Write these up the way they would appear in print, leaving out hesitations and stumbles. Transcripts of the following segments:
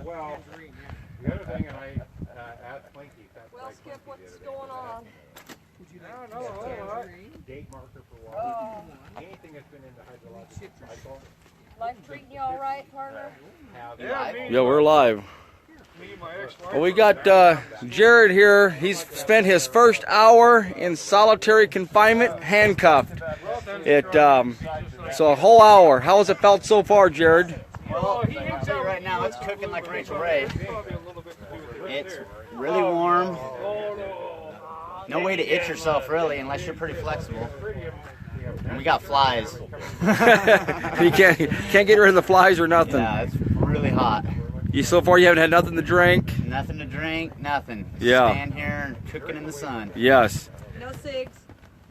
Well, the other thing, and I asked Clinky. Well, Skip, what's going on? I don't know. Date marker for water. Anything that's been in the hydrologic cycle. Life treating you all right, partner? Yeah, we're live. Well, we got Jared here. He's spent his first hour in solitary confinement, handcuffed. So a whole hour. How has it felt so far, Jared? Well, I'll tell you right now, it's cooking like Rachel Ray. It's really warm. No way to itch yourself, really, unless you're pretty flexible. And we got flies. You can't get rid of the flies or nothing. Yeah, it's really hot. So far you haven't had nothing to drink? Nothing to drink, nothing. Yeah. Stand here and cooking in the sun. Yes. No cigs.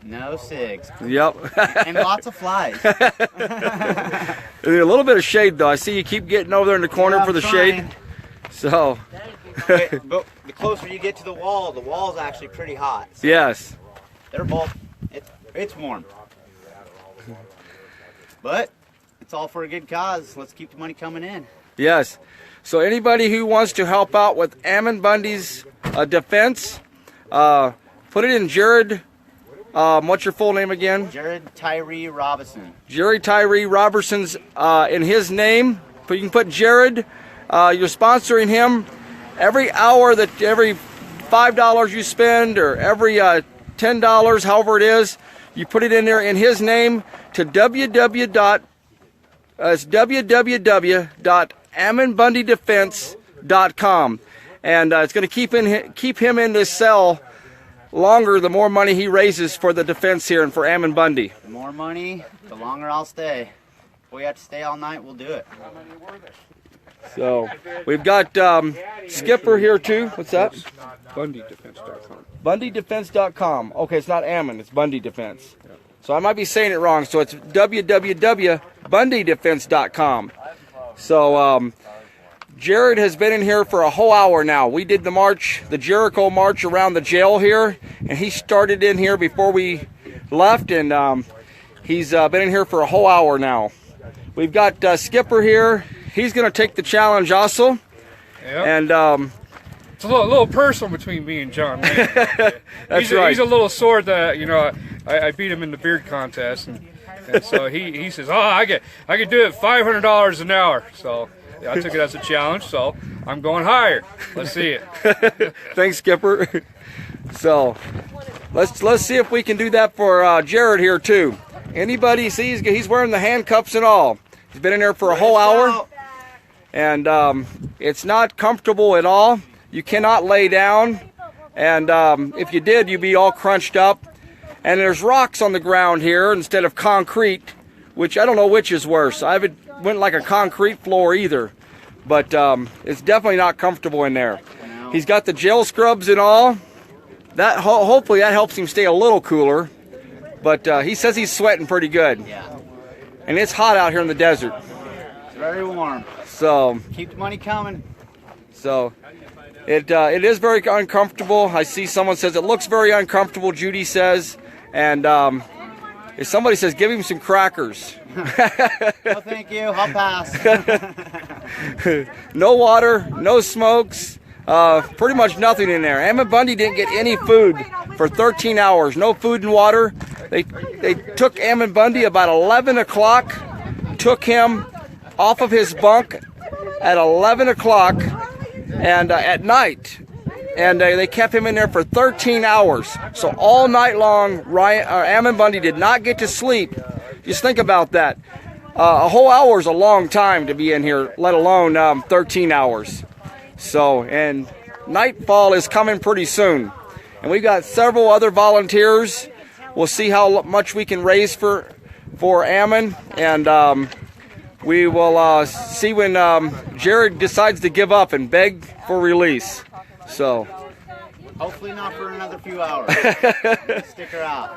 No cigs. Yep. And lots of flies. A little bit of shade, though. I see you keep getting over there in the corner for the shade. So. But the closer you get to the wall's actually pretty hot. So yes. They're both, it's warm. But it's all for a good cause. Let's keep the money coming in. Yes. So anybody who wants to help out with Ammon Bundy's defense, put it in Jared. What's your full name again? Jared Tyree Robinson. Jerry Tyree Robertson's in his name. But you can put Jared. You're sponsoring him. Every hour every $5 you spend, or every $10, however it is, you put it in there in his name to www.ammonbundydefense.com, and it's going to keep him in this cell longer the more money he raises for the defense here and for Ammon Bundy. The more money, the longer I'll stay. If we have to stay all night, we'll do it. So we've got Skipper here too. What's that? BundyDefense.com. BundyDefense.com. Okay, it's not Ammon, it's Bundy Defense. So I might be saying it wrong. So it's www.bundydefense.com. So Jared has been in here for a whole hour now. We did the march, the Jericho march around the jail here, and he started in here before we left, and he's been in here for a whole hour now. We've got Skipper here. He's going to take the challenge also. Yep. And it's a little personal between me and John. That's right. He's a little sore that, you know, I beat him in the beard contest, and so he says, oh, I could do it $500 an hour. So yeah, I took it as a challenge. So I'm going higher. Let's see it. Thanks, Skipper. So let's see if we can do that for Jared here too. Anybody sees he's wearing the handcuffs and all. He's been in there for a whole hour, and it's not comfortable at all. You cannot lay down, and if you did, you'd be all crunched up. And there's rocks on the ground here instead of concrete, which I don't know which is worse. I haven't went like a concrete floor either, but it's definitely not comfortable in there. He's got the gel scrubs and all. That hopefully that helps him stay a little cooler, but he says he's sweating pretty good. Yeah. And it's hot out here in the desert. It's very warm. So keep the money coming. So it is very uncomfortable. I see someone says it looks very uncomfortable, Judy says. And if somebody says give him some crackers. No, thank you. I'll pass. No water, no smokes, pretty much nothing in there. Ammon Bundy didn't get any food for 13 hours. No food and water. They took Ammon Bundy about 11 o'clock, took him off of his bunk at 11 o'clock and at night. And they kept him in there for 13 hours. So all night long, Ammon Bundy did not get to sleep. Just think about that. A whole hour is a long time to be in here, let alone 13 hours. So, and nightfall is coming pretty soon. And we've got several other volunteers. We'll see how much we can raise for Ammon. And we will see when Jared decides to give up and beg for release. So hopefully not for another few hours. Stick her out.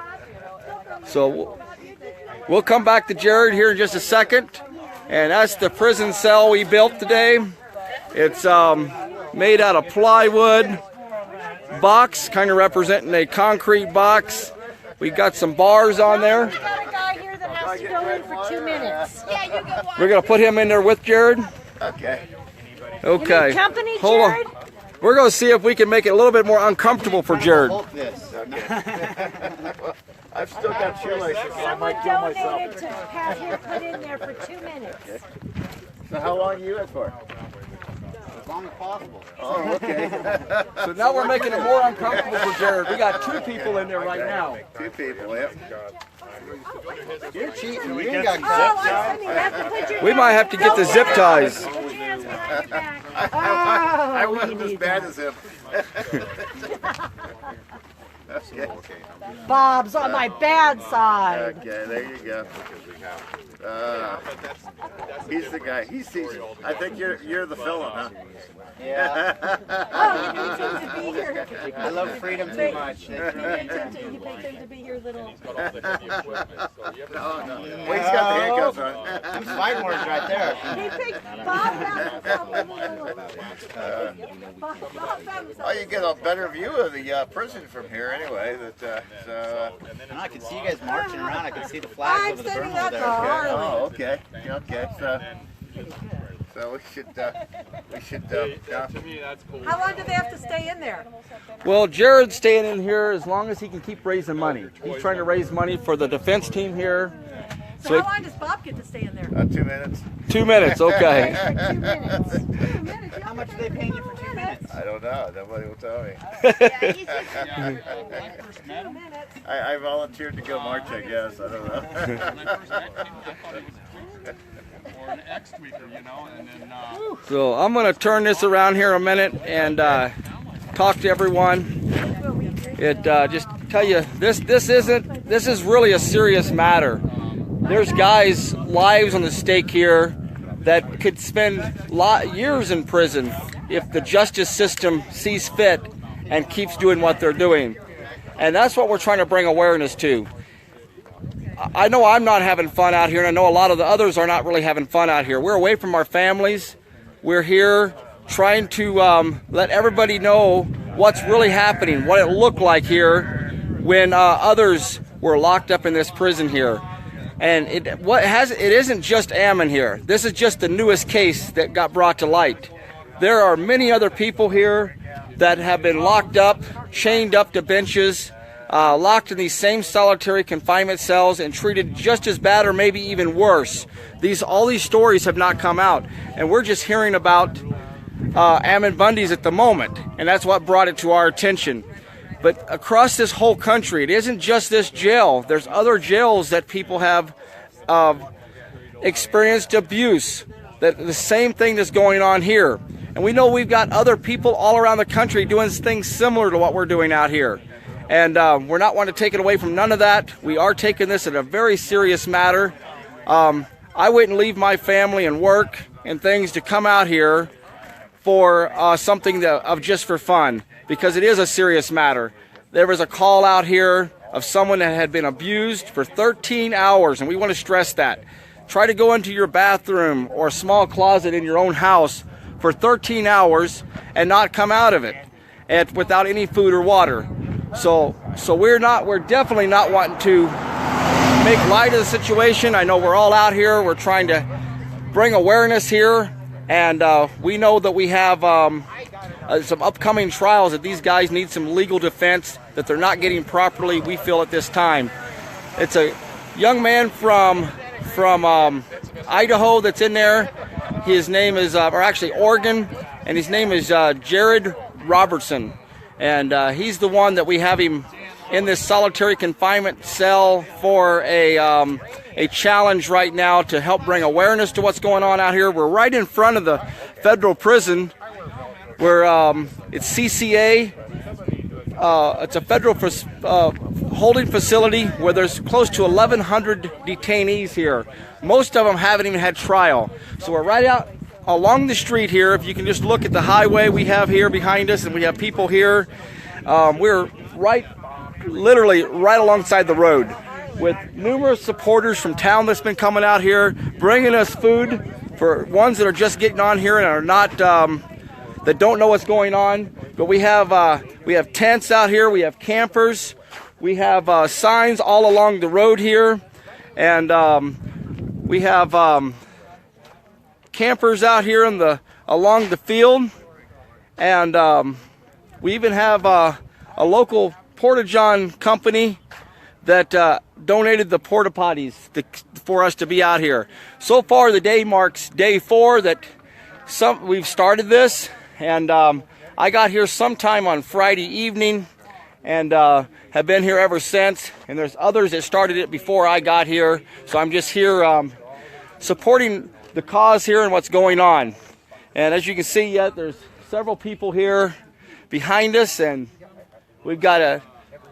So we'll come back to Jared here in just a second. And that's the prison cell we built today. It's made out of plywood box, kind of representing a concrete box. We got some bars on there. We got a guy here that has to go in for 2 minutes. Yeah, you go. We're gonna put him in there with Jared. Okay. Okay. company, Hold on. Jared? We're going to see if we can make it a little bit more uncomfortable for Jared. Hold this. I've still got shoelaces, so I Someone might kill myself. donated to have him put in there for 2 minutes. So how long are you in for? As long as possible. Oh, okay. So now we're making it more uncomfortable for Jared. We got 2 people in there right now. 2 people, yep. You're cheating. You ain't got You have to put your We might have to get the zip ties. hands behind your back. I wasn't as bad as him. Bob's on my bad side. Okay, there you go. He's the guy. He's I think you're the villain, huh? Yeah. Oh, you need him to be here. I love freedom too much. You picked him to be your little... No. Well, he's got the handcuffs on. Some fighting words right there. He picked Bob Oh, you get a better view of the prison from here, anyway. And I can see you guys marching around. I can see the flags over the berm over there. Oh, okay. Okay. So we should. How long do they have to stay in there? Well, Jared's staying in here as long as he can keep raising money. He's trying to raise money for the defense team here. So how long does Bob get to stay in there? 2 minutes. 2 minutes, okay. 2 minutes. How much are they paying you for 2 minutes? I don't know. Nobody will tell me. I volunteered to go march, I guess. I don't know. Or an ex-tweaker, you know, and then So I'm going to turn this around here a minute and talk to everyone. Just tell you, this is really a serious matter. There's guys' lives on the stake here that could spend years in prison if the justice system sees fit and keeps doing what they're doing. And that's what we're trying to bring awareness to. I know I'm not having fun out here, and I know a lot of the others are not really having fun out here. We're away from our families. We're here trying to let everybody know what's really happening, what it looked like here when others were locked up in this prison here. And it isn't just Ammon here. This is just the newest case that got brought to light. There are many other people here that have been locked up, chained up to benches, locked in these same solitary confinement cells and treated just as bad or maybe even worse. All these stories have not come out, and we're just hearing about Ammon Bundy's at the moment, and that's what brought it to our attention. But across this whole country, it isn't just this jail. There's other jails that people have experienced abuse. The same thing that's going on here. And we know we've got other people all around the country doing things similar to what we're doing out here. And we're not wanting to take it away from none of that. We are taking this as a very serious matter. I wouldn't leave my family and work and things to come out here for something of just for fun, because it is a serious matter. There was a call out here of someone that had been abused for 13 hours, and we want to stress that. Try to go into your bathroom or a small closet in your own house for 13 hours and not come out of it without any food or water. So we're definitely not wanting to make light of the situation. I know we're all out here. We're trying to bring awareness here, and we know that we have some upcoming trials that these guys need some legal defense that they're not getting properly, we feel, at this time. It's a young man from Idaho that's in there. His name is, or actually Oregon, and his name is Jared Robertson. And he's the one that we have him in this solitary confinement cell for a challenge right now to help bring awareness to what's going on out here. We're right in front of the federal prison where it's CCA. It's a federal holding facility where there's close to 1,100 detainees here. Most of them haven't even had trial. So we're right out along the street here. If you can just look at the highway we have here behind us, and we have people here. We're literally right alongside the road with numerous supporters from town that's been coming out here, bringing us food for ones that are just getting on here and are not, that don't know what's going on. But we have tents out here, we have campers, we have signs all along the road here, and we have campers out here along the field. And we even have a local Porta-John company that donated the porta potties for us to be out here. So far, the day marks day 4 that we've started this, and I got here sometime on Friday evening, and have been here ever since. And there's others that started it before I got here, so I'm just here supporting the cause here and what's going on. And as you can see, there's several people here behind us, and we've got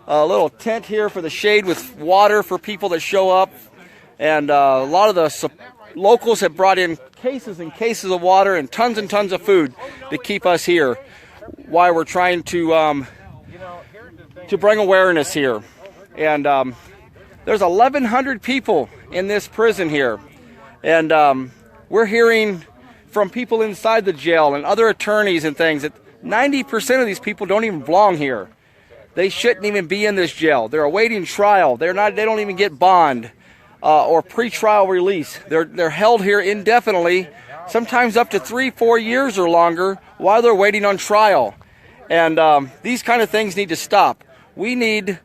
a little tent here for the shade with water for people that show up. And a lot of the locals have brought in cases and cases of water and tons of food to keep us here while we're trying to bring awareness here. And there's 1,100 people in this prison here. And we're hearing from people inside the jail and other attorneys and things that 90% of these people don't even belong here. They shouldn't even be in this jail. They're awaiting trial. They don't even get bond or pre-trial release. They're held here indefinitely, sometimes up to 3-4 years or longer, while they're waiting on trial. And these kind of things need to stop. We need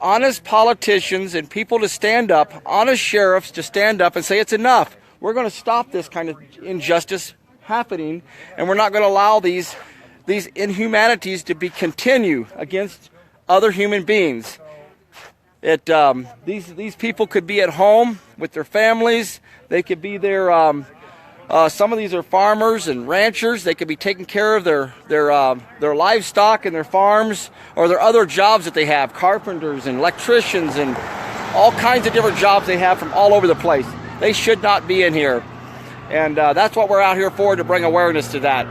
honest politicians and people to stand up, honest sheriffs to stand up and say it's enough. We're going to stop this kind of injustice happening, and we're not going to allow these inhumanities to be continue against other human beings. These people could be at home with their families. They could be there. Some of these are farmers and ranchers. They could be taking care of their livestock and their farms, or their other jobs that they have, carpenters and electricians and all kinds of different jobs they have from all over the place. They should not be in here. And that's what we're out here for, to bring awareness to that.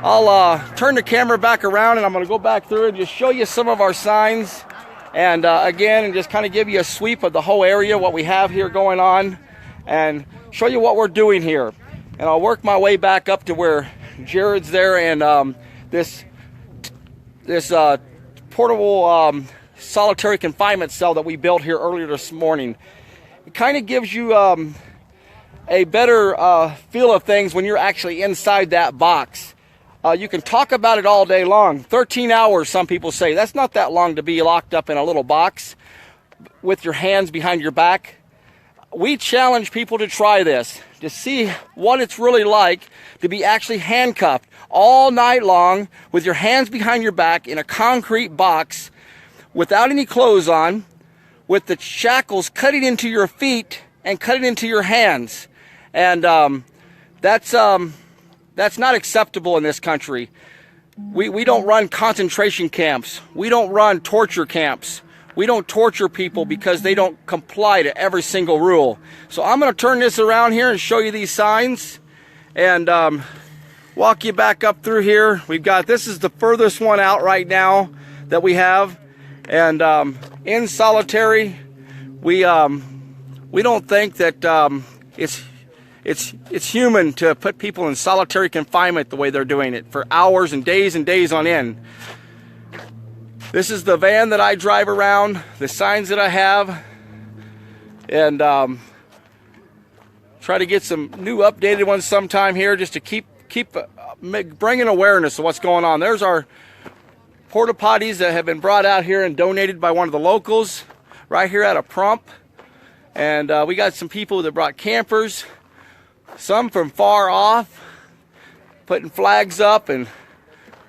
I'll turn the camera back around, and I'm going to go back through and just show you some of our signs. And again, and just kind of give you a sweep of the whole area, what we have here going on, and show you what we're doing here. And I'll work my way back up to where Jared's there, and this portable solitary confinement cell that we built here earlier this morning. It kind of gives you a better feel of things when you're actually inside that box. You can talk about it all day long. 13 hours, some people say. That's not that long to be locked up in a little box with your hands behind your back. We challenge people to try this, to see what it's really like to be actually handcuffed all night long with your hands behind your back in a concrete box without any clothes on, with the shackles cutting into your feet and cutting into your hands. And that's not acceptable in this country. We don't run concentration camps. We don't run torture camps. We don't torture people because they don't comply to every single rule. So I'm going to turn this around here and show you these signs, and walk you back up through here. This is the furthest one out right now that we have. And in solitary, we don't think that it's human to put people in solitary confinement the way they're doing it for hours and days on end. This is the van that I drive around, the signs that I have, and try to get some new updated ones sometime here, just to keep bringing awareness of what's going on. There's our porta potties that have been brought out here and donated by one of the locals right here at a pump. And we got some people that brought campers, some from far off, putting flags up, and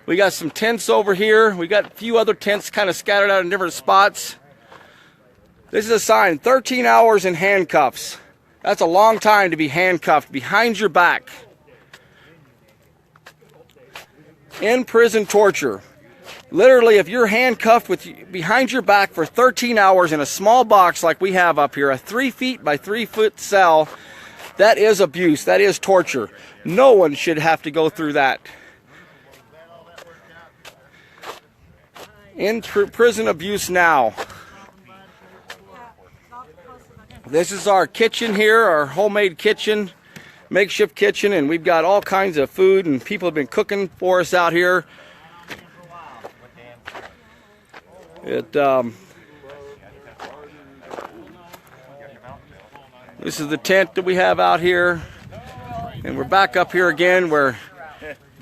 we got some tents over here. We got a few other tents kind of scattered out in different spots. This is a sign, 13 hours in handcuffs. That's a long time to be handcuffed behind your back. In prison torture. Literally, if you're handcuffed behind your back for 13 hours in a small box like we have up here, a 3 feet by 3 foot cell, that is abuse. That is torture. No one should have to go through that. In prison abuse now. This is our kitchen here, our homemade kitchen, makeshift kitchen, and we've got all kinds of food, and people have been cooking for us out here. This is the tent that we have out here, and we're back up here again where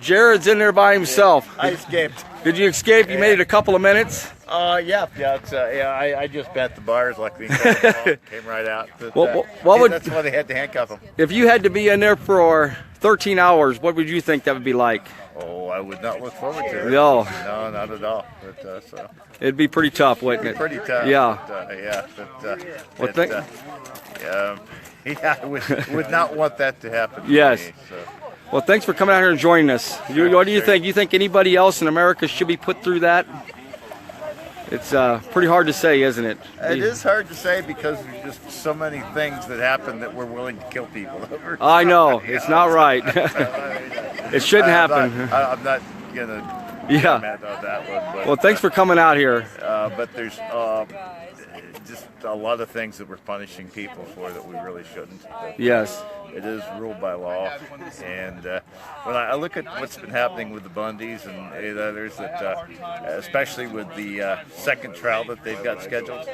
Jared's in there by himself. I escaped. Did you escape? You made it a couple of minutes? Yeah. I just bet the bars like the came right out. But, that's why they had to handcuff him. If you had to be in there for 13 hours, what would you think that would be like? Oh, I would not look forward to it. No, not at all. But, so. It'd be pretty tough, wouldn't it? Pretty tough. Yeah. I would not want that to happen. Yes. To me, so. Well, thanks for coming out here and joining us. What do you think? You think anybody else in America should be put through that? It's pretty hard to say, isn't it? It is hard to say because there's just so many things that happen that we're willing to kill people over. I know. It's not right. It shouldn't happen. I'm not going to comment on that one. But, well, thanks for coming out here. But there's just a lot of things that we're punishing people for that we really shouldn't. But, yes. It is ruled by law, and when I look at what's been happening with the Bundys and others, that especially with the second trial that they've got scheduled,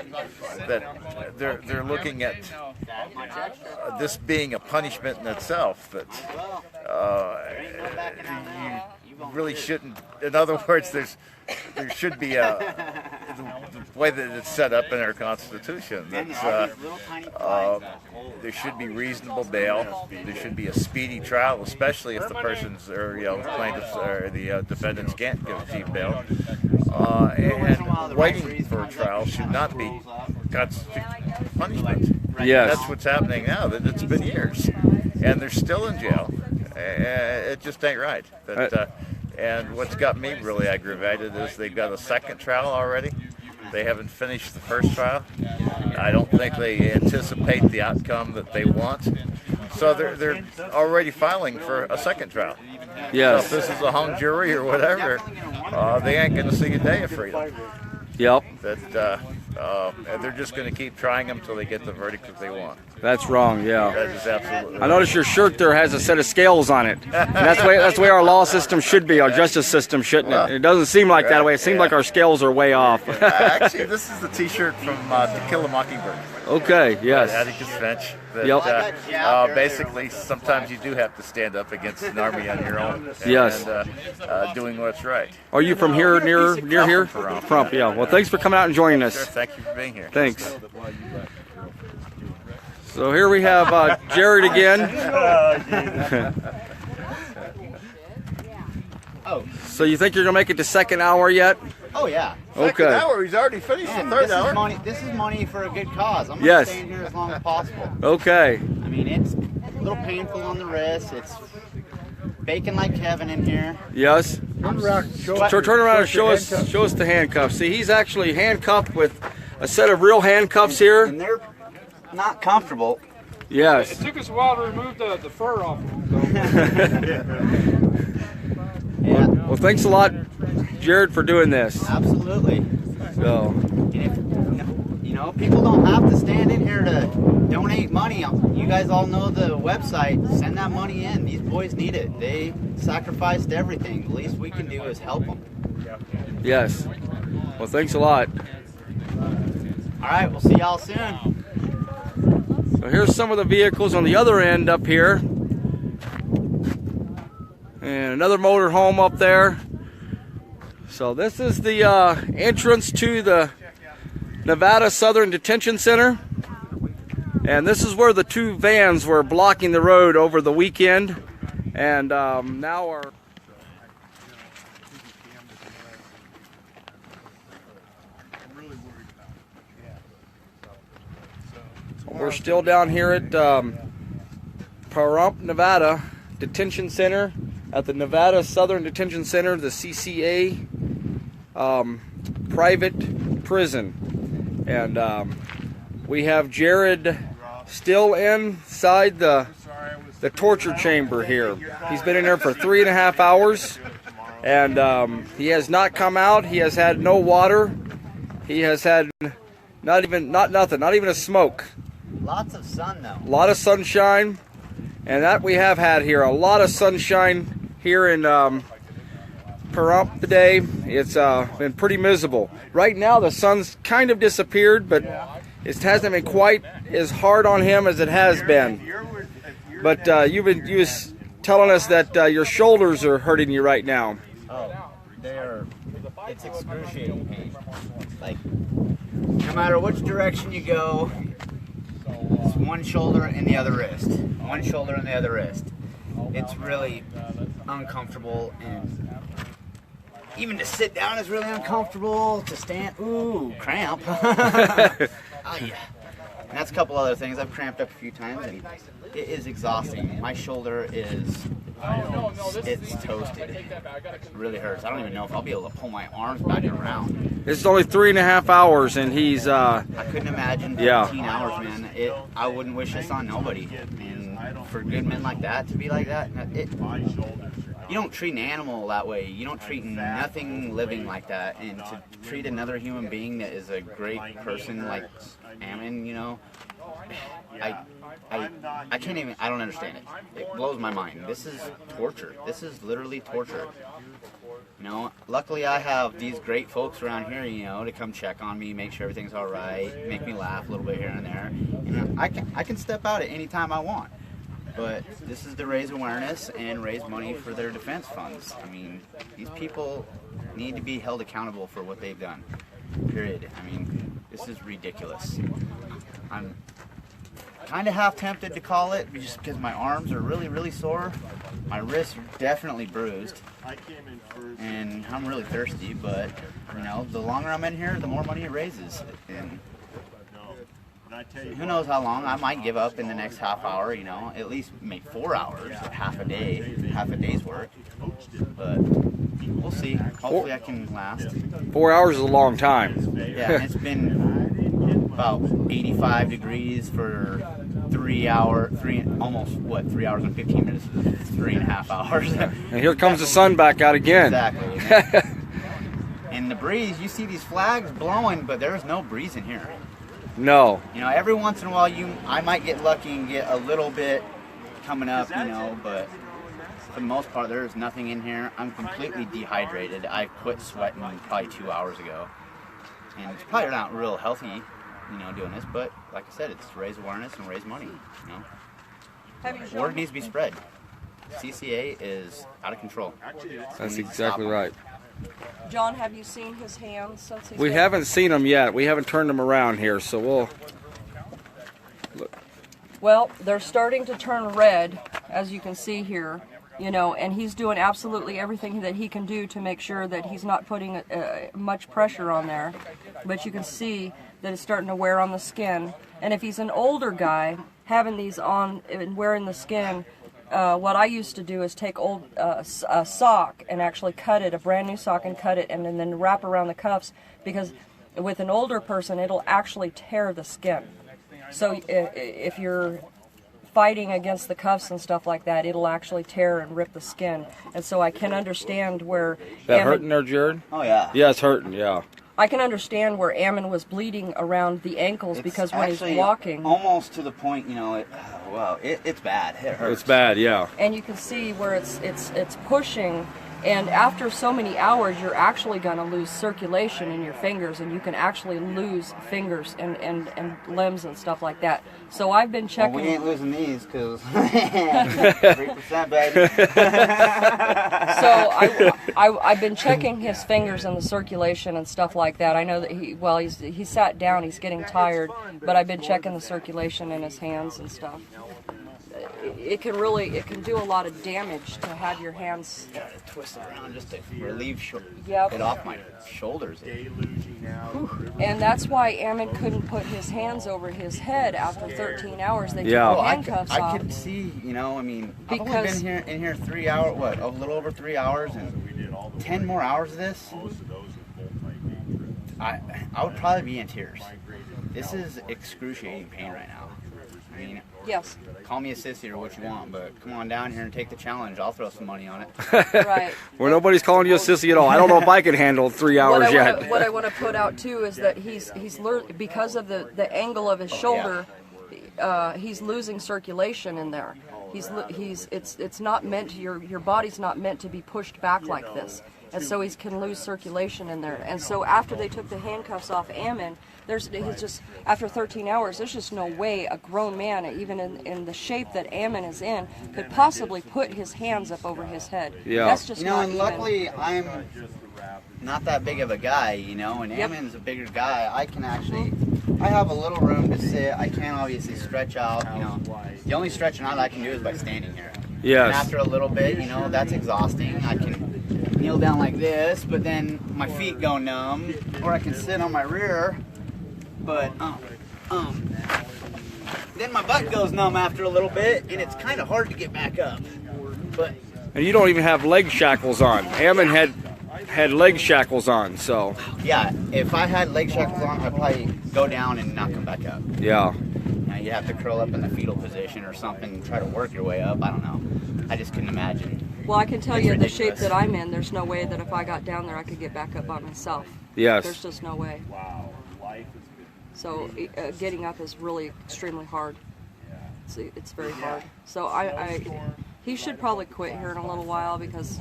that they're looking at this being a punishment in itself. That you really shouldn't. In other words, there should be the way that it's set up in our Constitution. That there should be reasonable bail. There should be a speedy trial, especially if the persons or plaintiffs or the defendants can't give bail. And waiting for a trial should not be constitute punishment. Yes. That's what's happening now. That it's been years, and they're still in jail. It just ain't right. And what's got me really aggravated is they've got a second trial already. They haven't finished the first trial. I don't think they anticipate the outcome that they want. So they're already filing for a second trial. Yes. So if this is a hung jury or whatever, they ain't going to see a day of freedom. Yep. And they're just going to keep trying them until they get the verdict that they want. That's wrong, yeah. That is absolutely I noticed your shirt there has a set of scales on it. And that's the way our law system should be, our justice system, shouldn't it? It doesn't seem like that way. It seems like our scales are way off. Actually, this is the T-shirt from To Kill a Mockingbird. Okay, yes. Atticus Finch. Yep. Basically, sometimes you do have to stand up against an army on your own. Yes. And doing what's right. Are you from here, near here? From, yeah. Well, thanks for coming out and joining us. Sure, thank you for being here. Thanks. So here we have Jared again. So you think you're going to make it to second hour yet? Oh, yeah. Okay. Second hour, he's already finished the third hour. This is money for a good cause. I'm going to stay in here as long as possible. Okay. I mean, it's a little painful on the wrist. It's baking like Kevin in here. Yes. Turn around and show us the handcuffs. See, he's actually handcuffed with a set of real handcuffs here. And they're not comfortable. Yes. It took us a while to remove the fur off of them. Yeah. Well, thanks a lot, Jared, for doing this. Absolutely. So. And if, people don't have to stand in here to donate money. You guys all know the website. Send that money in. These boys need it. They sacrificed everything. The least we can do is help them. Yes. Well, thanks a lot. All right, we'll see y'all soon. So here's some of the vehicles on the other end up here. And another motor home up there. So this is the entrance to the Nevada Southern Detention Center. And this is where the two vans were blocking the road over the weekend. And now are... We're still down here at Pahrump, Nevada Detention Center, at the Nevada Southern Detention Center, the CCA private prison. And we have Jared still inside the torture chamber here. He's been in there for 3.5 hours, and he has not come out. He has had no water. He has had not even a smoke. Lots of sun, though. A lot of sunshine, and that we have had here. A lot of sunshine here in Pahrump today. It's been pretty miserable. Right now, the sun's kind of disappeared, but it hasn't been quite as hard on him as it has been. But you was telling us that your shoulders are hurting you right now. Oh, it's excruciating pain. Like, no matter which direction you go, it's one shoulder and the other wrist. One shoulder and the other wrist. It's really uncomfortable, and even to sit down is really uncomfortable. To stand, ooh, cramp. Oh, yeah. And that's a couple other things. I've cramped up a few times, and it is exhausting. My shoulder is, it's toasted. It really hurts. I don't even know if I'll be able to pull my arms back around. It's only 3.5 hours, and he's. I couldn't imagine 15 hours, man. I wouldn't wish this on nobody. And for good men like that to be like that, you don't treat an animal that way. You don't treat nothing living like that. And to treat another human being that is a great person like Ammon, you know, I can't even, I don't understand it. It blows my mind. This is torture. This is literally torture. You know, luckily I have these great folks around here, you know, to come check on me, make sure everything's all right, make me laugh a little bit here and there. And I can step out at any time I want. But this is to raise awareness and raise money for their defense funds. I mean, these people need to be held accountable for what they've done. Period. I mean, this is ridiculous. I'm kind of half tempted to call it just because my arms are really, really sore. My wrists are definitely bruised. And I'm really thirsty, but, you know, the longer I'm in here, the more money it raises. And who knows how long. I might give up in the next half hour, you know, at least make 4 hours, half a day's work. But we'll see. Hopefully I can last. 4 hours is a long time. Yeah, and it's been about 85 degrees for 3 hours and 15 minutes, 3.5 hours. And here comes the sun back out again. Exactly. And the breeze, you see these flags blowing, but there's no breeze in here. No. You know, every once in a while I might get lucky and get a little bit coming up, you know, but for the most part there's nothing in here. I'm completely dehydrated. I quit sweating probably 2 hours ago. And it's probably not real healthy, you know, doing this, but like I said, it's to raise awareness and raise money, you know. Word needs to be spread. CCA is out of control. That's exactly right. John, have you seen his hands since he's We haven't seen them yet. We haven't turned them around here, so we'll look. Well, they're starting to turn red, as you can see here, you know, and he's doing absolutely everything that he can do to make sure that he's not putting much pressure on there. But you can see that it's starting to wear on the skin. And if he's an older guy, having these on and wearing the skin, what I used to do is take a sock and actually cut it, a brand new sock, and cut it, and then wrap around the cuffs, because with an older person it'll actually tear the skin. So if you're fighting against the cuffs and stuff like that, it'll actually tear and rip the skin. And so I can understand where that hurting there, Jared? Oh yeah. Yeah, it's hurting. Yeah. I can understand where Ammon was bleeding around the ankles, because when he's walking, almost to the point, you know, it's bad. It hurts. It's bad, yeah. and you can see where it's pushing, and after so many hours you're actually going to lose circulation in your fingers, and you can actually lose fingers and limbs and stuff like that. So I've been checking. Well, we ain't losing these because 3%, baby. So I've been checking his fingers and the circulation and stuff like that. I know that he sat down, he's getting tired, but I've been checking the circulation in his hands and stuff. It can do a lot of damage to have your hands Twist it around just to relieve Yep. it off my shoulders. And that's why Ammon couldn't put his hands over his head after 13 hours. They took Yeah. the handcuffs off. I could see, you know, I mean, I've only Because- been in here 3 hours, a little over 3 hours, and 10 more hours of this, I would probably be in tears. This is excruciating pain right now. I mean, Yes, call me a sissy or what you want, but come on down here and take the challenge. I'll throw some money on it. right. Well, nobody's calling you a sissy at all. I don't know if I can handle 3 hours yet. What I want to put out too is that he's because of the angle of his shoulder, he's losing circulation in there. It's not meant to, your body's not meant to be pushed back like this, and so he can lose circulation in there. And so after they took the handcuffs off Ammon, He's just, after 13 hours, there's just no way a grown man, even in the shape that Ammon is in, could possibly put his hands up over his head. Yeah. That's just not and even. luckily I'm not that big of a guy, and Ammon's a bigger guy. I have a little room to sit. I can't obviously stretch out, The only stretching out I can do is by standing here. Yes. And after a little bit, that's exhausting. I can kneel down like this, but then my feet go numb, or I can sit on my rear, but then my butt goes numb after a little bit, and it's kind of hard to get back up. But And you don't even have leg shackles on. Ammon had leg shackles on, so. yeah, if I had leg shackles on, I'd probably go down and not come back up. Yeah. You have to curl up in the fetal position or something and try to work your way up. I don't know. I just couldn't imagine. Well, I can tell It's you the ridiculous. shape that I'm in, there's no way that if I got down there I could get back up by myself. Yes. There's just no way. So getting up is really extremely hard. It's very hard. So he should probably quit here in a little while because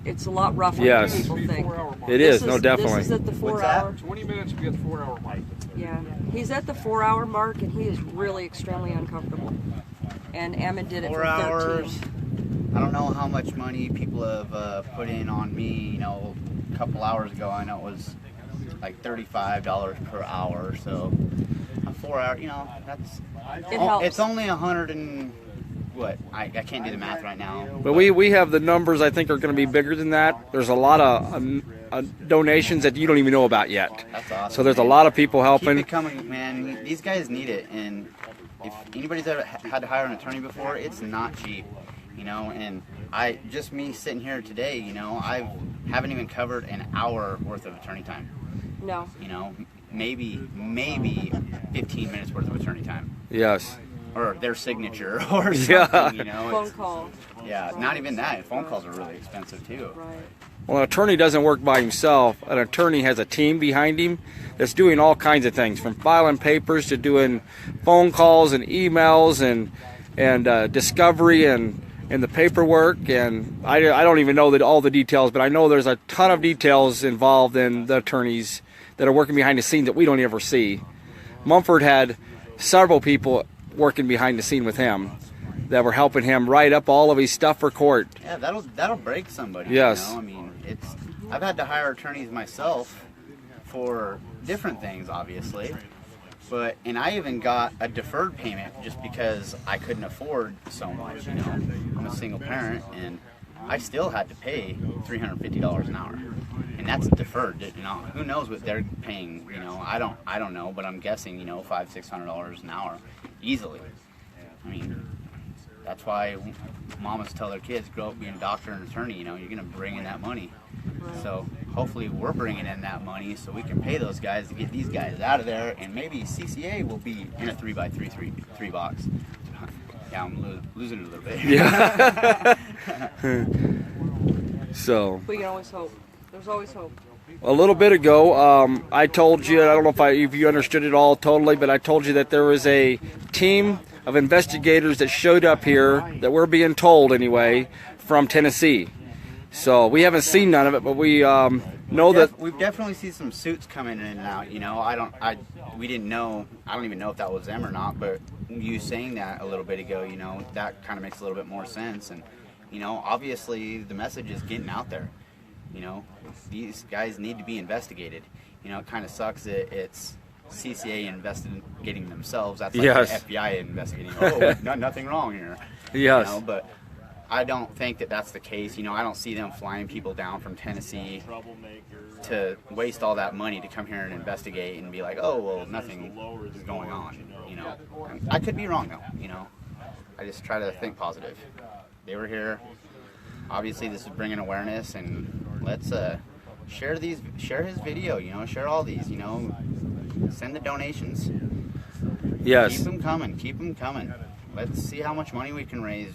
it's a lot rougher Yes. than people think. It is, no, definitely. This is at the 4 hour. 20 minutes to get the 4-hour mark. Yeah, he's at the 4 hour mark and he is really extremely uncomfortable. And Ammon did it 4 for 13. hours. I don't know how much money people have put in on me. A couple hours ago, I know it was like $35 per hour. So a 4 hour, that's It helps. It's only 100 and what? I can't do the math right now. But we have the numbers I think are going to be bigger than that. There's a lot of donations that you don't even know about yet. That's awesome. So there's a man. lot of people helping. Keep it coming, man. These guys need it, and if anybody's ever had to hire an attorney before, it's not cheap, And me sitting here today, I haven't even covered an hour worth of attorney time. No. Maybe 15 minutes worth of attorney time. Yes. Or their signature or something, Yeah. Phone call. Yeah, not even that. Phone calls are really expensive too. Right. Well, an attorney doesn't work by himself. An attorney has a team behind him that's doing all kinds of things, from filing papers to doing phone calls and emails and discovery and the paperwork. And I don't even know all the details, but I know there's a ton of details involved in the attorneys that are working behind the scenes that we don't ever see. Mumford had several people working behind the scene with him that were helping him write up all of his stuff for court. Yeah, that'll break somebody. Yes. I mean, I've had to hire attorneys myself for different things, obviously. And I even got a deferred payment just because I couldn't afford so much. I'm a single parent, and I still had to pay $350 an hour, and that's deferred. Who knows what they're paying? I don't know, but I'm guessing $500-600 an hour easily. I mean, that's why mamas tell their kids, grow up being a doctor and attorney. You're gonna bring in that money. So hopefully we're bringing in that money so we can pay those guys to get these guys out of there, and maybe CCA will be in a 3x3 box. Yeah, I'm losing it a little bit. Yeah. So. We can always hope. There's always hope. A little bit ago, I told you, I don't know if you understood it all totally, but I told you that there was a team of investigators that showed up here, that we're being told anyway, from Tennessee. So we haven't seen none of it, but we know that we've definitely seen some suits coming in and out. We didn't know. I don't even know if that was them or not. But you saying that a little bit ago, that kind of makes a little bit more sense. And obviously the message is getting out there. These guys need to be investigated. It kind of sucks that it's CCA investigating themselves. That's like yes. the FBI investigating. Oh, nothing wrong here. Yes. But I don't think that that's the case. I don't see them flying people down from Tennessee to waste all that money to come here and investigate and be like, oh, well, nothing is going on. I could be wrong though. I just try to think positive. They were here. Obviously, this is bringing awareness, and let's share his video. Share all these. Send the donations. Yes. Keep them coming. Let's see how much money we can raise.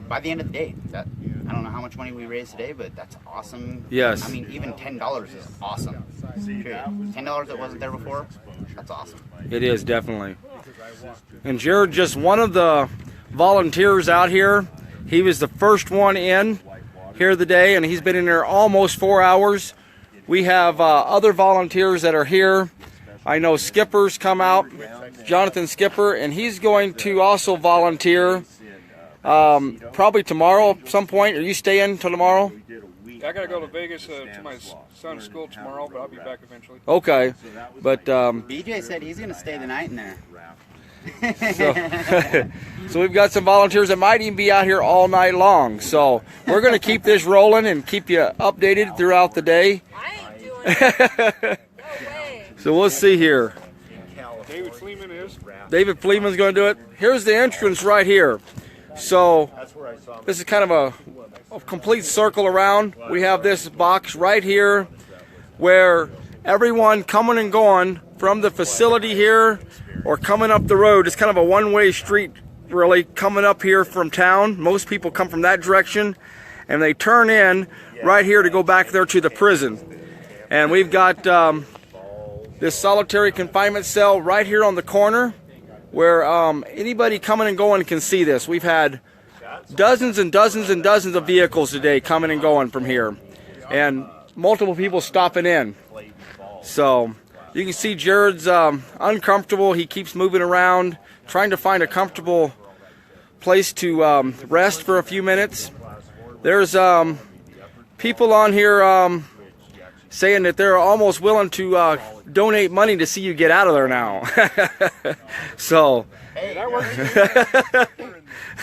By the end of the day, I don't know how much money we raised today, but that's awesome. Yes. I mean, even $10 is awesome. Period. $10 that wasn't there before, that's awesome. It is, definitely. And Jared, just one of the volunteers out here. He was the first one in here today, and he's been in there almost 4 hours. We have other volunteers that are here. I know Skipper's come out, Jonathan Skipper, and he's going to also volunteer probably tomorrow at some point. Are you staying till tomorrow? I gotta go to Vegas to my son's school tomorrow, but I'll be back eventually. Okay, but BJ said he's gonna stay the night in there. so we've got some volunteers that might even be out here all night long. So we're going to keep this rolling and keep you updated throughout the day. I ain't doing it. No way. So we'll see here. David Fleeman is. David Fleeman's going to do it. Here's the entrance right here. So this is kind of a complete circle around. We have this box right here where everyone coming and going from the facility here or coming up the road, it's kind of a one-way street really coming up here from town. Most people come from that direction and they turn in right here to go back there to the prison. And we've got this solitary confinement cell right here on the corner where anybody coming and going can see this. We've had dozens and dozens and dozens of vehicles today coming and going from here, and multiple people stopping in. So you can see Jared's uncomfortable. He keeps moving around, trying to find a comfortable place to rest for a few minutes. There's people on here saying that they're almost willing to donate money to see you get out of there now. So, hey, that works.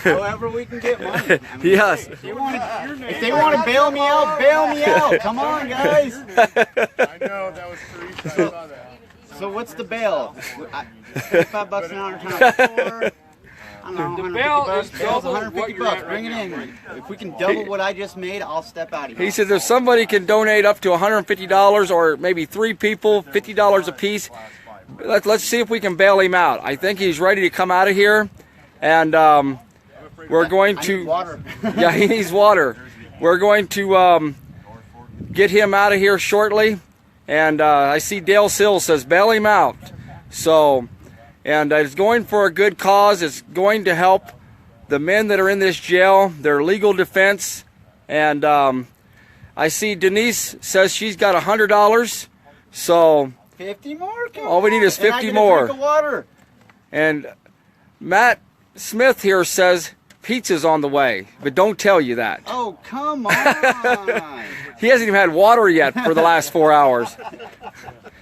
However we can get money. I mean, yes. If they want to bail me out, bail me out. Come on, guys. I know, that was Teresa. I saw that. So what's the bail? $55 an hour times 4. I don't know, The bail is Bail's double what $150. you're at right Bring it now. in. If we can double what I just made, I'll step out of here. He says if somebody can donate up to $150 or maybe 3 people, $50 a piece, let's see if we can bail him out. I think he's ready to come out of here, and we're going to. I need water. Yeah, he needs water. We're going to get him out of here shortly, and I see Dale Sills says bail him out. So, and it's going for a good cause. It's going to help the men that are in this jail, their legal defense, and I see Denise says she's got $100. So 50 more? all we need is 50 and I get more. A drink of water. And Matt Smith here says pizza's on the way, but don't tell you that. Oh, come on. He hasn't even had water yet for the last 4 hours.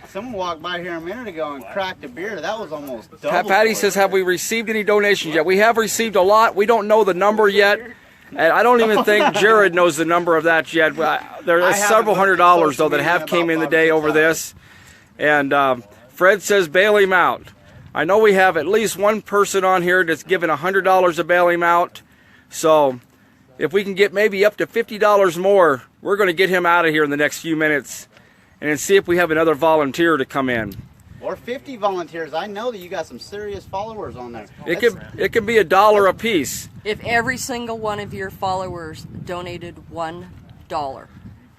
Someone walked by here a minute ago and cracked a beer. That was almost double. Patty says, have we received any donations yet? We have received a lot. We don't know the number yet. And I don't even think Jared knows the number of that yet. There are several $100s, though, that have came in the day over this. And Fred says bail him out. I know we have at least one person on here that's given $100 to bail him out. So if we can get maybe up to $50 more, we're going to get him out of here in the next few minutes and then see if we have another volunteer to come in. Or 50 volunteers. I know that you got some serious followers on there. It can be $1 a piece. If every single one of your followers donated $1,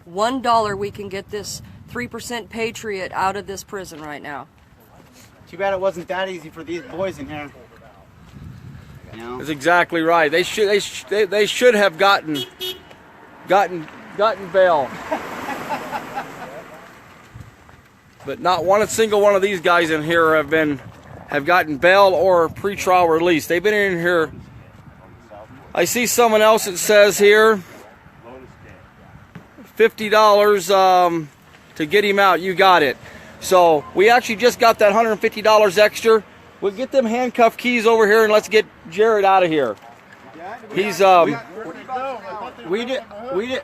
$1, we can get this 3% Patriot out of this prison right now. Too bad it wasn't that easy for these boys in here. You know? That's exactly right. They should have gotten bail. But not one single one of these guys in here have gotten bail or pretrial release. They've been in here. I see someone else that says here $50 to get him out. You got it. So we actually just got that $150 extra. We'll get them handcuff keys over here and let's get Jared out of here. He's We did.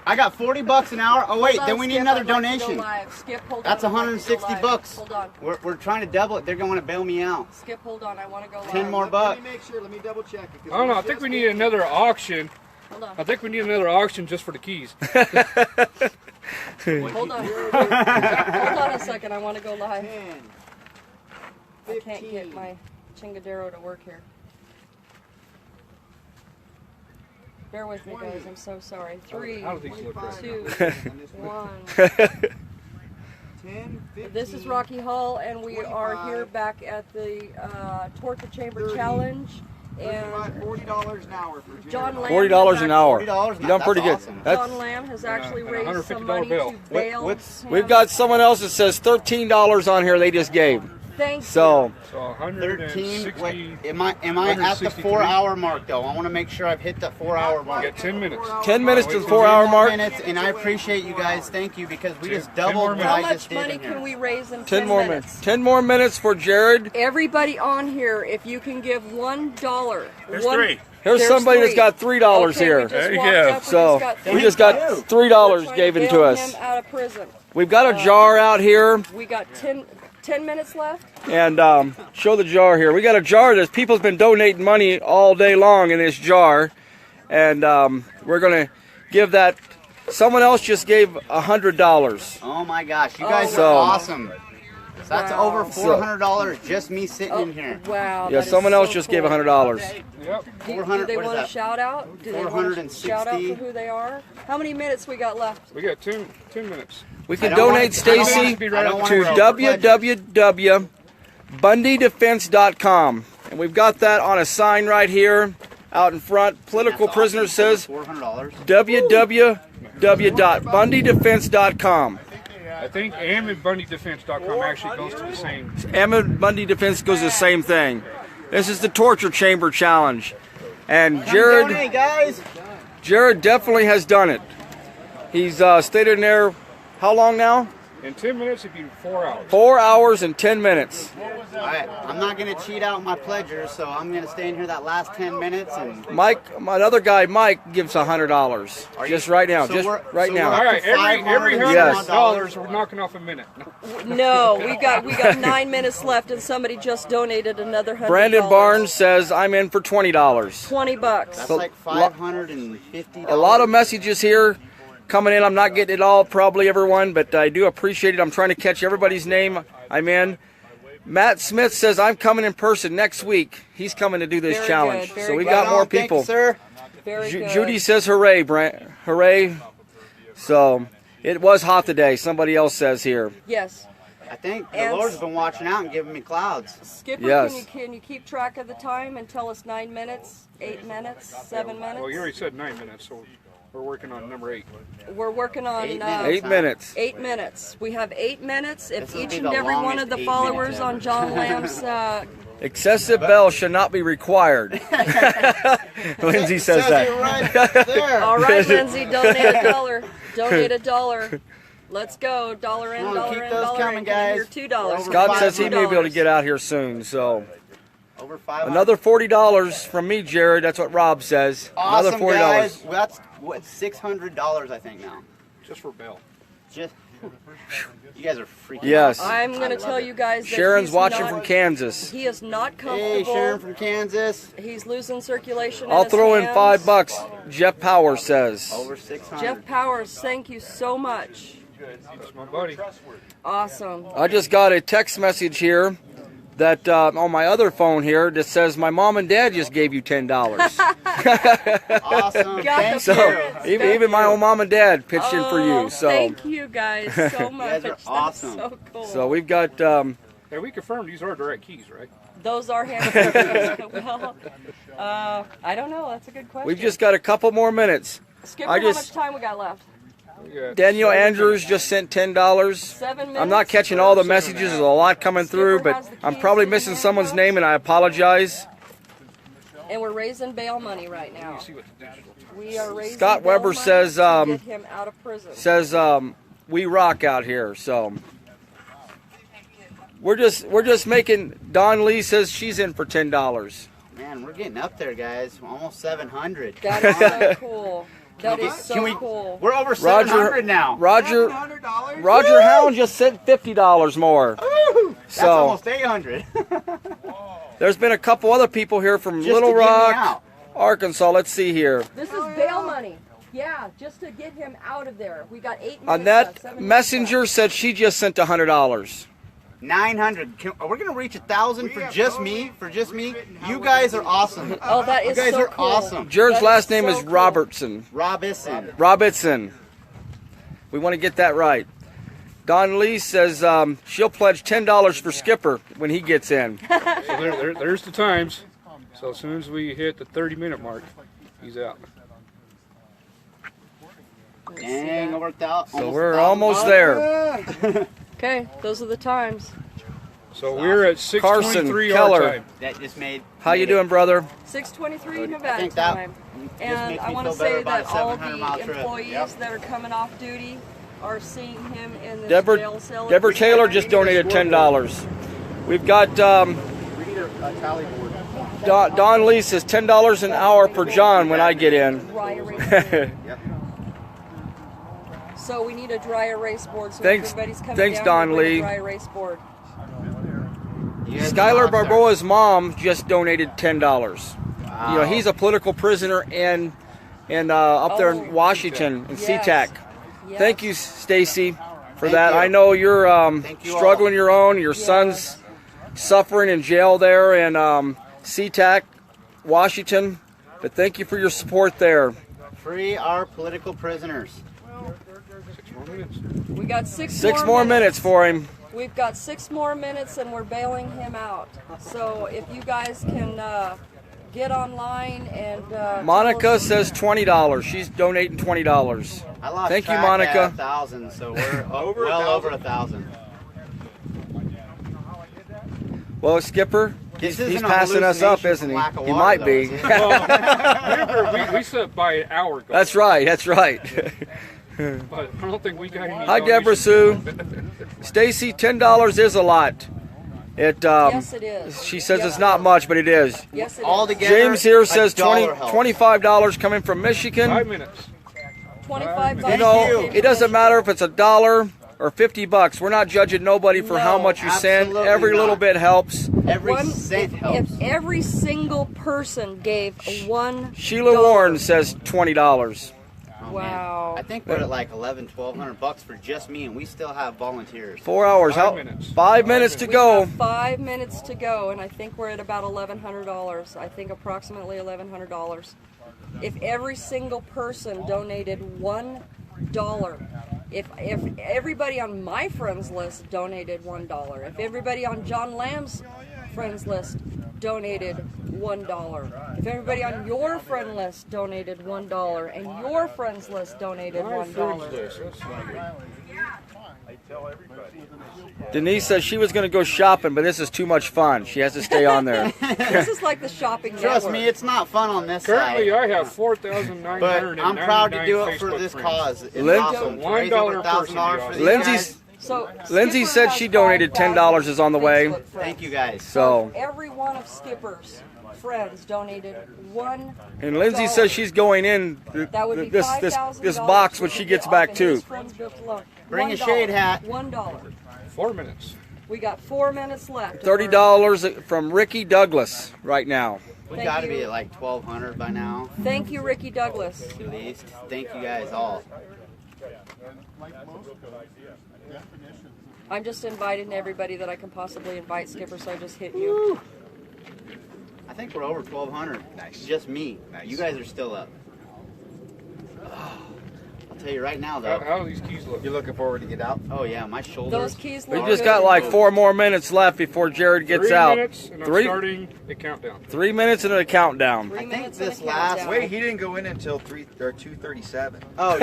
I got $40 an hour. Oh wait, then we need another donation. Skip, hold on. That's $160. Hold on. We're trying to double it. They're going to bail me out. Skip, hold on. I want to go live. 10 more bucks. Let me make sure. Let me double check it. I don't know. I think we need another auction. Hold on. I think we need another auction just for the keys. Hold on. Hold on a second. I want to go live. 10, I can't get my Chingadero to work here. Bear with me, guys. I'm so sorry. 3, How do these look right 2, 1. 10, 15, This is Rocky Hall, and we are here back at the Torture Chamber 30, Challenge. And $40 an hour for John Lamb. $40 an hour. $40 You done pretty good. awesome. That's, John Lamb has actually raised some $150 money bill. to bail. we've got someone else that says $13 on here they just gave. Thank So So 13. 160. Wait, am I at the 4-hour mark though? I want to make sure I've hit that 4-hour mark. Get 10 minutes. 10 minutes to the 10 4-hour more mark. minutes, and I appreciate you guys. Thank you, because we just 10 more doubled what minutes. How I much just did money in here. can we raise in 10 10 more minutes? minutes. 10 more minutes for Jared. Everybody on here, if you can give $1. There's three. Here's There's somebody three. that's got $3 Okay, here. we just There you walked go. up, So three. we just got We're $3 trying given bail to us. him out of prison. We've got a jar out here, We got 10 minutes left. and show the jar here. We got a jar that people's been donating money all day long in this jar, and we're gonna give that. Someone else just gave $100. Oh my gosh, you guys So- are awesome. So that's Wow. over $400 just me sitting in here. Wow. Yeah, that is someone else so just cool. gave $100. Yep. Do 400 they what is want to that? shout out? Do they want to 460? shout out for who they are? How many minutes we got left? We got 10 minutes. We I can don't donate want- I don't want Stacy to be right up to www.bundydefense.com, and we've got that on a sign right here out in front. Political prisoner says $400. www.bundydefense.com. I think AmmonBundyDefense.com actually goes to the same. Ammon Bundy Defense goes the same thing. This is the torture chamber challenge, and Donate, guys. Jared definitely has done it. He's stayed in there how long now? In 10 minutes, it'd be 4 hours. 4 hours and 10 minutes. Alright, I'm not going to cheat out my pledgers, so I'm going to stay in here that last 10 minutes. And Mike, my other guy, Mike, gives $100 just right now. So Just we're- right so now. we're- All right, every Yes. $100, we're knocking off a minute. No, we got 9 minutes left, and somebody just donated another $100. Brandon Barnes says I'm in for $20. $20. That's like $550. A lot of messages here coming in. I'm not getting it all, probably everyone, but I do appreciate it. I'm trying to catch everybody's name. I'm in. Matt Smith says I'm coming in person next week. He's coming to do this Very challenge. good, very So we good. got more Thank you, people. sir. Very good. Judy says hooray, hooray. So it was hot today. Somebody else says here. Yes. I think the And- Lord's been watching out and giving me clouds. Skipper, Yes. can you keep track of the time and tell us 9 minutes, 8 minutes, 7 minutes? Well, you already said 9 minutes, so we're working on number 8. We're working on 8 minutes. 8 minutes. 8 minutes. We have 8 minutes. If This will each be and the every one longest of the 8 followers minutes on ever. John Lamb's Excessive bell should not be required. Lindsay says that. Right there. all right, Lindsay, donate $1. Donate $1. Let's go. $1 in, Come on, $1 keep in, those $1 coming, in. Can I hear guys. $2? Scott says he may be able to $2. get out here soon. So Over 500. another $40 from me, Jared. That's what Rob says. Awesome, Another $40. guys. Well, that's what, $600 I think now. Just for bail. Just you guys are freaking. Yes. I'm going to tell you guys that Sharon's he's watching not, from Kansas. He is not Hey, comfortable. Sharon from Kansas. He's losing circulation. I'll in his throw in hands. $5. Jeff Power says. Over 600. Jeff Powers, thank you so much. That's my buddy. Awesome. I just got a text message here that on my other phone here that says my mom and dad just gave you $10. Awesome. Got Thank the So parents. even my own mom and dad pitched in for Oh, you. So thank you guys so much. are That's awesome. so cool. so we've got Hey, we confirmed these are direct keys, right? Those are hands. Well, I don't know. That's a good question. we've just got a couple more minutes. Skipper, I how just- much time we got left? We got Daniel Andrews just sent $10. 7 minutes. I'm not catching all the messages. There's a lot coming through, but I'm probably missing someone's name, and I apologize. And we're raising bail money right now. see what the digital time. We are raising Scott bail Weber money says, to get him out of prison. Says we rock out here. So we're just making. Don Lee says she's in for $10. Man, we're getting up there, guys. Almost 700. That is so cool. That is Can so we- cool. We're over 700 now. Roger $700? Hound just sent $50 more. Woo! That's So almost 800. there's been a couple other people here from Just Little to get me Rock, out. Arkansas. Let's see here. This is bail money. Yeah, just to get him out of there. We got 8 minutes On left, that 7 minutes messenger said she just sent $100. 900. We're gonna reach 1,000 for just me. For just me. You guys are awesome. left. Oh, that You is guys so are cool. awesome. Jared's That last is name so is cool. Robertson. Robinson. We want to get that right. Don Lee says she'll pledge $10 for Skipper when he gets in. So there's the times. So as soon as we hit the 30-minute mark, he's out. Dang, it worked out. So we're almost there. Okay, those are the times. So we're at Carson 6:23 Keller. our time. That just made. How you doing, brother? 6:23 I Nevada think that time. just And makes I me want to feel better say about that a all 700-mile the trip. employees that are coming off duty are seeing him in this Deborah jail cell. Deborah Taylor just donated $10. We've got We need a tally board. Don Lee says $10 an hour per John when I get in. Dry erase board. So we need a dry erase board. So Thanks- everybody's coming thanks, down Don to bring Lee. a dry erase board. You guys Skylar are monsters. Barboa's mom just donated $10. You know, he's a political prisoner in up there in Washington in Yes. SeaTac. Yes. Thank you, Stacy, for Thank that. you. I know you're Thank you struggling all. your own. Your son's suffering in jail there in SeaTac, Washington. But thank you for your support there. Free our political prisoners. 6 more minutes. We got 6 6 more minutes for him. We've got 6 more minutes and we're bailing him out. So if you guys can get online and Monica tell us- says $20. She's donating $20. I lost Thank you, track Monica. at 1,000, so we're well over 1,000. Well, Skipper, This he's isn't a passing us up, hallucination isn't from he? lack of He water, might though, be. is it? Remember, we set by an hour ago. That's right. That's right. But I don't think we got any. Hi, Deborah donations. Sue. Stacy, $10 is a lot. It. Yes, it is. She says Yes, it's not much, but it is. Yes, it All is. together, James here a says dollar helps. $25 coming from Michigan. 5 minutes. 25 You bucks. know, it doesn't matter if it's $1 or $50. We're not judging nobody for how No, much you send. absolutely Every little not. bit helps. Every One- cent if, helps. if every single person gave $1, Sheila Warren says $20. Oh, wow. man. I think we're at like $1,200 for just me, and we still have volunteers. 4 hours. 5 How? minutes. 5 minutes to We go. have 5 minutes to go, and I think we're at about $1,100. I think approximately $1,100. If every single person donated $1, if everybody on my friends list donated $1, if everybody on John Lamb's friends list donated $1, if everybody on your friend list donated $1, and your friends list donated $1. Denise says she was going to go shopping, but this is too much fun. She has to stay on there. This is like the shopping Trust network. me, it's not fun on this Currently, side. I have 4,999 But I'm proud to do it for Facebook this friends. cause. It's Lin- awesome. $1 Raise over per person, $1,000 for these Lindsay's guys. So Lindsay Skipper said has she donated 5,000 $10 is on the way. Facebook friends. Thank you guys. So, Every one of Skipper's friends donated $1. and Lindsay says she's going in That would be this $5,000 box when she gets back off too. his friends book alone. Bring a $1. shade hat. $1. 4 minutes. We got 4 minutes left. $30 from Ricky Douglas right now. We Thank got to you. be at like 1,200 by now, Thank you, Ricky Douglas. at least. Thank you guys all. I'm just inviting everybody that I can possibly invite, Skipper, so I just hit you. I think we're over 1,200. Nice. Just me. You guys are still up. I'll tell you right now, though. How do these keys look? You looking forward to get out? Oh yeah, my shoulders. Those keys We look just good. got like 4 more minutes left before Jared gets 3 out. minutes, and I'm 3 starting the countdown. 3 minutes and a countdown. 3 I think minutes and this a last- countdown. Wait, he didn't go in until 2:37. Oh,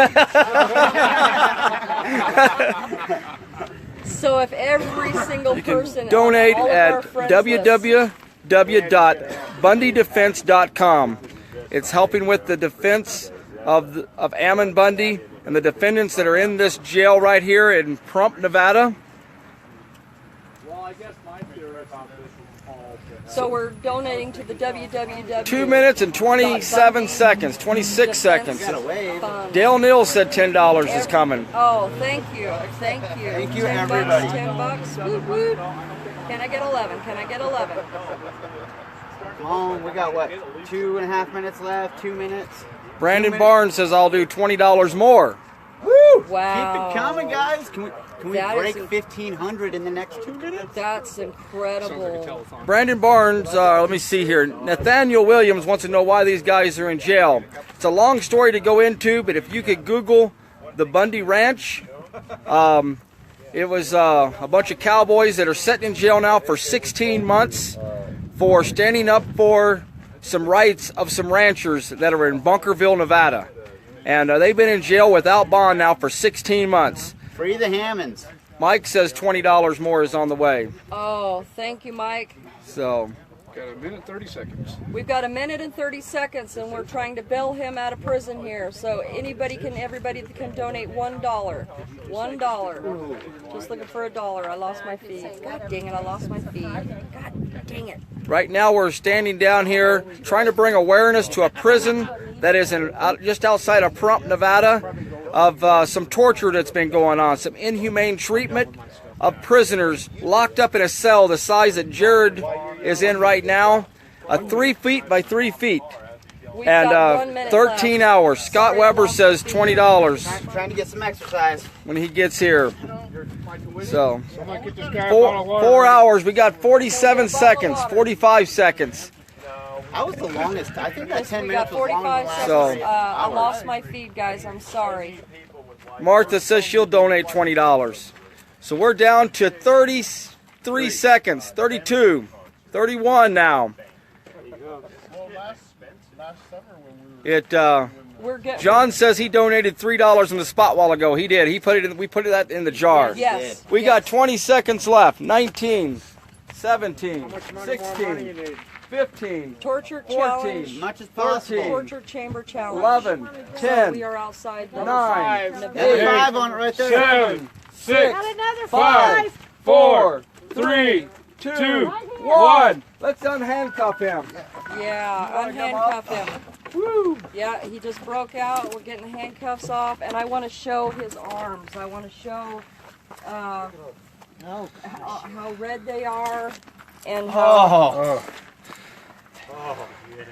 So if every single person on Donate all of our at friends list- www.bundydefense.com. It's helping with the defense of Ammon Bundy and the defendants that are in this jail right here in Prump, Nevada. So we're donating to the www. 2 minutes and 27 seconds, 26 seconds. gotta wave. Dale Neal said $10 is coming. Oh, thank you. Thank you. Thank you, 10 everybody. Bucks, $10. Woot, woot. Can I get 11? Can I get 11? Come on, we got what? 2.5 minutes left. 2 minutes. Brandon Barnes says I'll do $20 more. Woo! Wow. Keep it coming, guys. Can we That break is- 1,500 in the next 2 minutes? That's Sounds like a incredible. telethon. Brandon Barnes, let me see here. Nathaniel Williams wants to know why these guys are in jail. It's a long story to go into, but if you could Google the Bundy Ranch, it was a bunch of cowboys that are sitting in jail now for 16 months for standing up for some rights of some ranchers that are in Bunkerville, Nevada. And they've been in jail without bond now for 16 months. Free the Hammonds. Mike says $20 more is on the way. Oh, thank you, Mike. So, Got a minute 30 seconds. We've got a minute and 30 seconds, and we're trying to bail him out of prison here. So everybody can donate $1. $1. Just looking for $1. I lost my feed. God dang it, I lost my feed. God dang it. right now we're standing down here trying to bring awareness to a prison that is just outside of Pahrump, Nevada, of some torture that's been going on, some inhumane treatment of prisoners locked up in a cell the size that Jared is in right now, 3 feet by 3 feet, and 13 hours. Scott Weber says $20 Trying to get some exercise when he gets here. So 4 hours. We got 47 seconds, 45 seconds. That was the longest. I think that 10 We minutes got was 45 longer than the last seconds. So- I lost my feed, guys. I'm sorry. Martha says she'll donate $20. So we're down to 33 seconds, 32, 31 now. John says he donated $3 in the spot while ago. He did. He put it in. We put that in the jar. Yes. We got 20 seconds left. 19, 17, 16, 15, Torture 14, challenge. Much as possible. Torture chamber challenge. 11, So 10, we are outside the 9, There's 5 on it right there. 7, 6, Got another 5, 4, 3, 2, 1. Let's unhandcuff him. Yeah, unhandcuff him. Woo! Yeah, he just broke out. We're getting the handcuffs off, and I want to show his arms. I want to show how red they are, and how.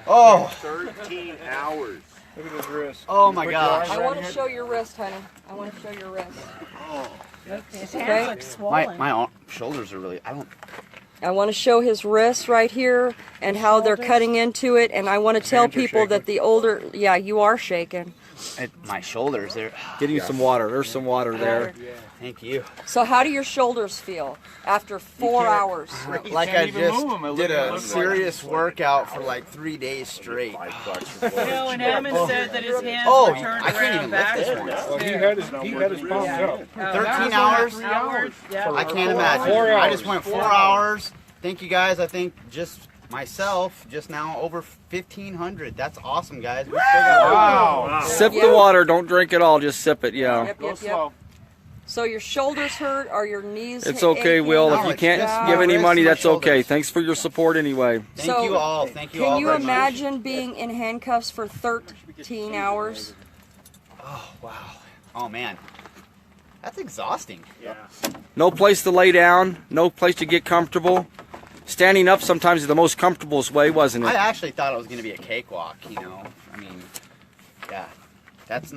Oh. 13 hours. Look at his wrist. Oh my gosh. I want to show your wrist, honey. I want to show your wrist. His Okay. hands look swollen. My shoulders are really. I want to show his wrists right here and how they're cutting into it, and I want to tell people that the older, yeah, you are shaking. My shoulders. They're. Getting you some water. There's some water there. Thank you. So how do your shoulders feel after 4 hours? Like I just did a serious workout for like 3 days straight. You know, and Ammon said that his hands Oh, were turned I can't even around lift this backwards. one. Well, he had his palms up. 13 hours? Yeah. I can't imagine. 4 hours. I just went 4 hours. Thank you guys. I think just myself just now over 1,500. That's awesome, guys. We still got Sip the water. Don't drink it all. Just sip it. Yeah. Yep. So your shoulders hurt or your knees? It's okay, aching? Will. No, If you it's can't just give my any wrists money, and my that's okay. shoulders. Thanks for your support anyway. Thank So, you all. Thank you all. Can you very much. imagine being in handcuffs for 13 hours? Oh wow. Oh man. That's exhausting. No place to lay down. No place to get comfortable. Standing up sometimes is the most comfortable way, wasn't I it? actually thought it was going to be a cakewalk, you know. I mean, yeah. That's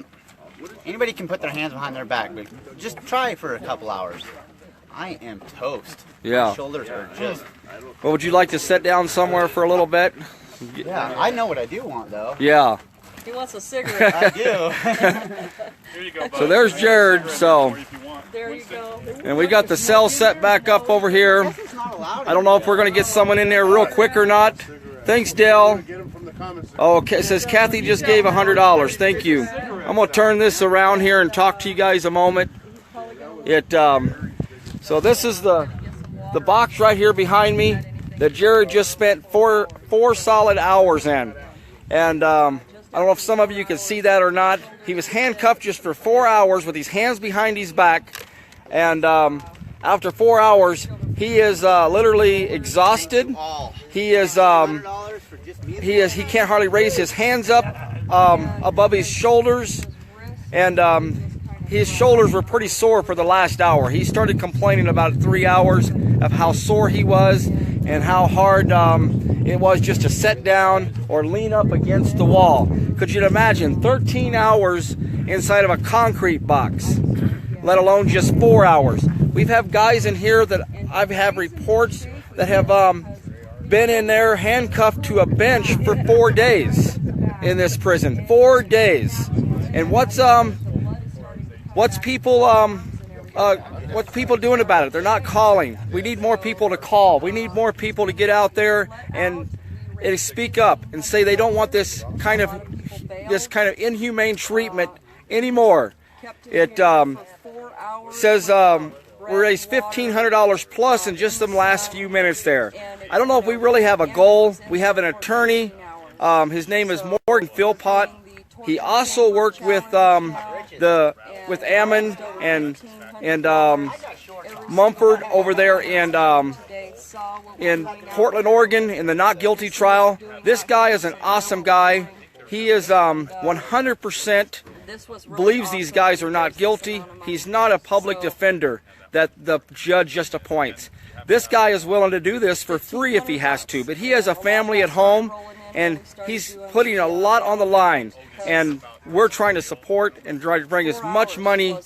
anybody can put their hands behind their back, but just try it for a couple hours. I am toast. Yeah. My shoulders are just. Well, would you like to sit down somewhere for a little bit? Yeah, I know what I do want though. Yeah. He wants a cigarette. I do. So there's Jared. So, There you go. and we got the cell set back up over here. It's not allowed. I don't know if we're going to get someone in there real quick or not. Thanks, Dale. Oh, okay, it says Kathy just gave $100. Thank you. I'm going to turn this around here and talk to you guys a moment. So this is the box right here behind me that Jared just spent four solid hours in. And I don't know if some of you can see that or not. He was handcuffed just for 4 hours with his hands behind his back. And after 4 hours, he is literally exhausted. He is he can't hardly raise his hands up above his shoulders, and his shoulders were pretty sore for the last hour. He started complaining about 3 hours of how sore he was and how hard it was just to sit down or lean up against the wall. Could you imagine 13 hours inside of a concrete box, let alone just 4 hours? We've had guys in here that I've had reports that have been in there handcuffed to a bench for 4 days in this prison. 4 days. And what's people doing about it? They're not calling. We need more people to call. We need more people to get out there and and speak up and say they don't want this kind of inhumane treatment anymore. It says we raised $1,500 plus in just the last few minutes there. I don't know if we really have a goal. We have an attorney. His name is Morgan Philpott. He also worked with Ammon and Mumford over there in Portland, Oregon, in the not guilty trial. This guy is an awesome guy. He is 100% believes these guys are not guilty. He's not a public defender that the judge just appoints. This guy is willing to do this for free if he has to, but he has a family at home, and he's putting a lot on the line, and we're trying to support and try to bring as much money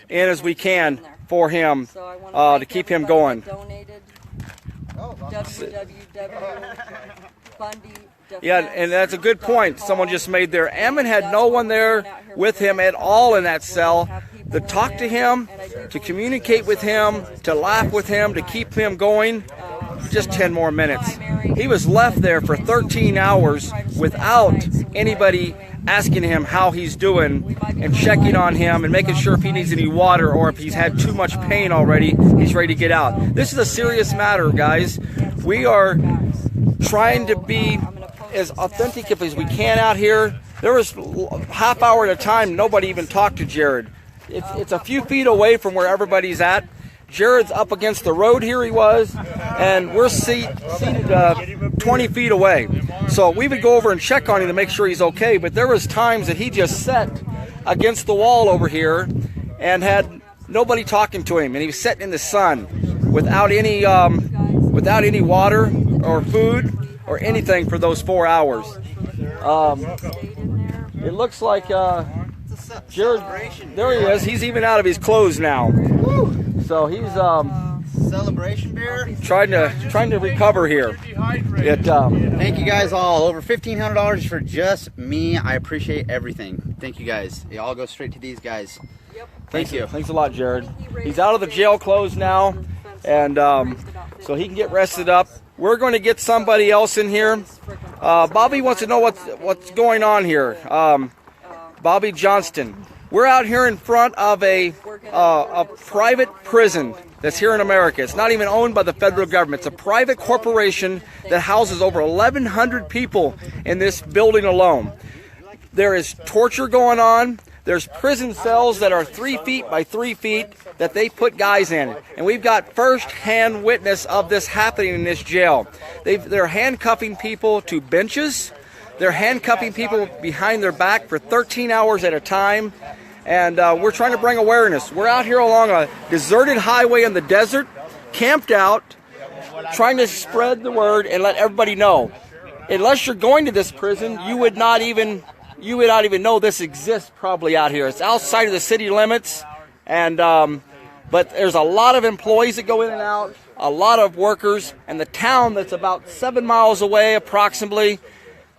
in as we can for him to keep him going. Yeah, and that's a good point someone just made there. Ammon had no one there with him at all in that cell to talk to him, to communicate with him, to laugh with him, to keep him going. Just 10 more minutes. He was left there for 13 hours without anybody asking him how he's doing and checking on him and making sure if he needs any water or if he's had too much pain already, he's ready to get out. This is a serious matter, guys. We are trying to be as authentic as we can out here. There was half hour at a time, nobody even talked to Jared. It's a few feet away from where everybody's at. Jared's up against the road here, he was, and we're seated 20 feet away. So we would go over and check on him to make sure he's okay, but there was times that he just sat against the wall over here and had nobody talking to him, and he was sitting in the sun without any water or food or anything for those 4 hours. It looks like Jared, there he is. He's even out of his clothes now. So he's celebration beer. Trying to recover here. Thank you guys all. Over $1,500 for just me. I appreciate everything. Thank you guys. It all goes straight to these guys. Thank you. Thanks a lot, Jared. He's out of the jail clothes now, and so he can get rested up. We're going to get somebody else in here. Bobby wants to know what's going on here. Bobby Johnston. We're out here in front of a private prison that's here in America. It's not even owned by the federal government. It's a private corporation that houses over 1,100 people in this building alone. There is torture going on. There's prison cells that are 3 feet by 3 feet that they put guys in. And we've got first-hand witness of this happening in this jail. They're handcuffing people to benches. They're handcuffing people behind their back for 13 hours at a time. And we're trying to bring awareness. We're out here along a deserted highway in the desert, camped out, trying to spread the word and let everybody know. Unless you're going to this prison, you would not even know this exists probably out here. It's outside of the city limits, and but there's a lot of employees that go in and out, a lot of workers, and the town that's about 7 miles away approximately,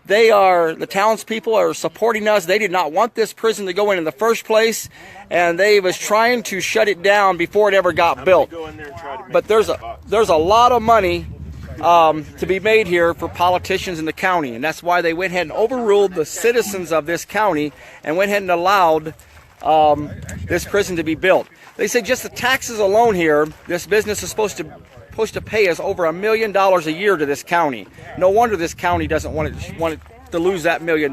the townspeople are supporting us. They did not want this prison to go in the first place, and they was trying to shut it down before it ever got built. But there's a lot of money to be made here for politicians in the county, and that's why they went ahead and overruled the citizens of this county and went ahead and allowed this prison to be built. They say just the taxes alone here, this business is supposed to pay us over $1 million a year to this county. No wonder this county doesn't want to lose that $1 million.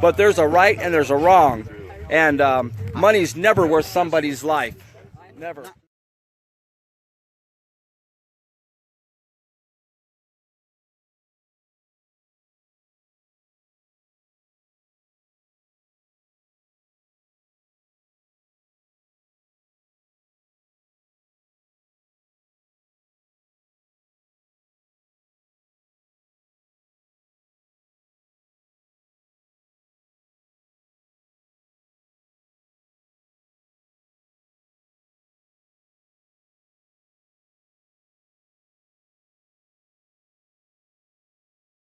But there's a right and there's a wrong, and money's never worth somebody's life. Never.